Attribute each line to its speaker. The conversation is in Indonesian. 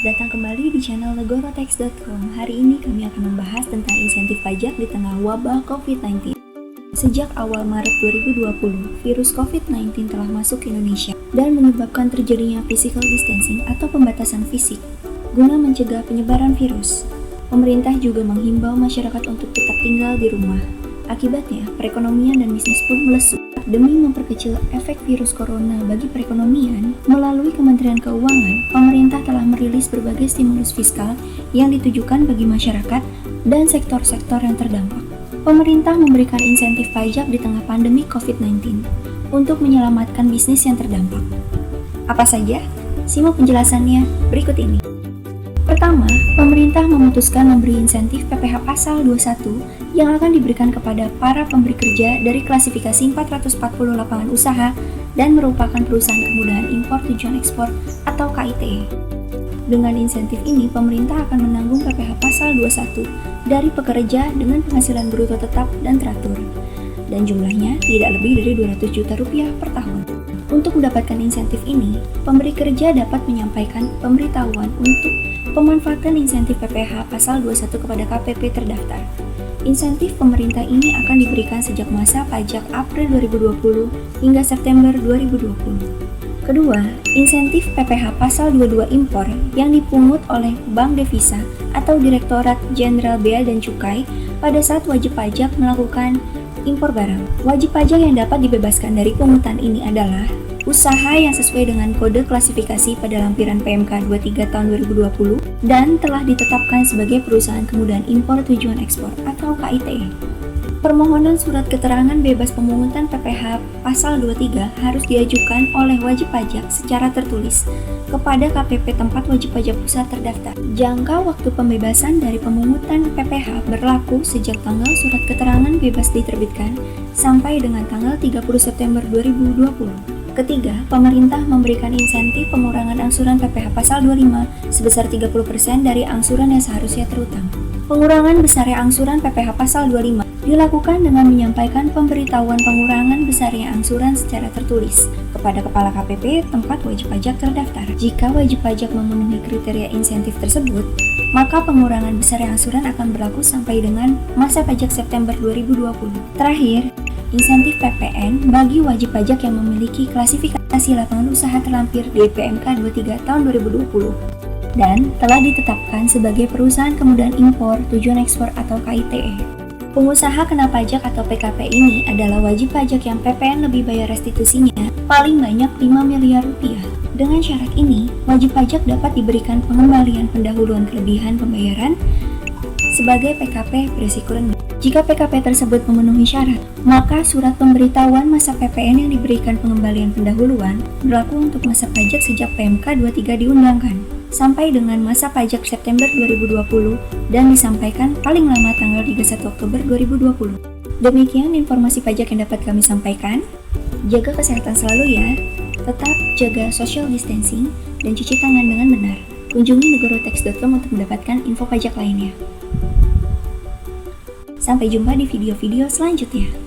Speaker 1: datang kembali di channel negorotex.com. Hari ini kami akan membahas tentang insentif pajak di tengah wabah COVID-19. Sejak awal Maret 2020, virus COVID-19 telah masuk ke Indonesia dan menyebabkan terjadinya physical distancing atau pembatasan fisik guna mencegah penyebaran virus. Pemerintah juga menghimbau masyarakat untuk tetap tinggal di rumah. Akibatnya, perekonomian dan bisnis pun melesu. Demi memperkecil efek virus corona bagi perekonomian, melalui Kementerian Keuangan, pemerintah telah merilis berbagai stimulus fiskal yang ditujukan bagi masyarakat dan sektor-sektor yang terdampak. Pemerintah memberikan insentif pajak di tengah pandemi COVID-19 untuk menyelamatkan bisnis yang terdampak. Apa saja? Simak penjelasannya berikut ini. Pertama, pemerintah memutuskan memberi insentif PPh Pasal 21 yang akan diberikan kepada para pemberi kerja dari klasifikasi 440 lapangan usaha dan merupakan perusahaan kemudahan impor tujuan ekspor atau KITE. Dengan insentif ini, pemerintah akan menanggung PPh Pasal 21 dari pekerja dengan penghasilan bruto tetap dan teratur, dan jumlahnya tidak lebih dari Rp200 juta per tahun. Untuk mendapatkan insentif ini, pemberi kerja dapat menyampaikan pemberitahuan untuk pemanfaatan insentif PPh Pasal 21 kepada KPP terdaftar. Insentif pemerintah ini akan diberikan sejak masa pajak April 2020 hingga September 2020. Kedua, insentif PPh Pasal 22 impor yang dipungut oleh Bank Devisa atau Direktorat Jenderal Bea dan Cukai pada saat wajib pajak melakukan impor barang. Wajib pajak yang dapat dibebaskan dari pungutan ini adalah usaha yang sesuai dengan kode klasifikasi pada lampiran PMK 23 tahun 2020 dan telah ditetapkan sebagai perusahaan kemudahan impor tujuan ekspor atau KITE. Permohonan surat keterangan bebas pemungutan PPh Pasal 23 harus diajukan oleh wajib pajak secara tertulis kepada KPP tempat wajib pajak pusat terdaftar. Jangka waktu pembebasan dari pemungutan PPh berlaku sejak tanggal surat keterangan bebas diterbitkan sampai dengan tanggal 30 September 2020. Ketiga, pemerintah memberikan insentif pengurangan angsuran PPh Pasal 25 sebesar 30% dari angsuran yang seharusnya terutang. Pengurangan besarnya angsuran PPh Pasal 25 dilakukan dengan menyampaikan pemberitahuan pengurangan besarnya angsuran secara tertulis kepada Kepala KPP tempat wajib pajak terdaftar. Jika wajib pajak memenuhi kriteria insentif tersebut, maka pengurangan besarnya angsuran akan berlaku sampai dengan masa pajak September 2020. Terakhir, insentif PPN bagi wajib pajak yang memiliki klasifikasi lapangan usaha terlampir di PMK 23 tahun 2020 dan telah ditetapkan sebagai perusahaan kemudahan impor tujuan ekspor atau KITE. Pengusaha kena pajak atau PKP ini adalah wajib pajak yang PPN lebih bayar restitusinya paling banyak 5 miliar rupiah. Dengan syarat ini, wajib pajak dapat diberikan pengembalian pendahuluan kelebihan pembayaran sebagai PKP berisiko rendah. Jika PKP tersebut memenuhi syarat, maka surat pemberitahuan masa PPN yang diberikan pengembalian pendahuluan berlaku untuk masa pajak sejak PMK 23 diundangkan sampai dengan masa pajak September 2020 dan disampaikan paling lama tanggal 31 Oktober 2020. Demikian informasi pajak yang dapat kami sampaikan. Jaga kesehatan selalu ya. Tetap jaga social distancing dan cuci tangan dengan benar. Kunjungi negorotex.com untuk mendapatkan info pajak lainnya. Sampai jumpa di video-video selanjutnya.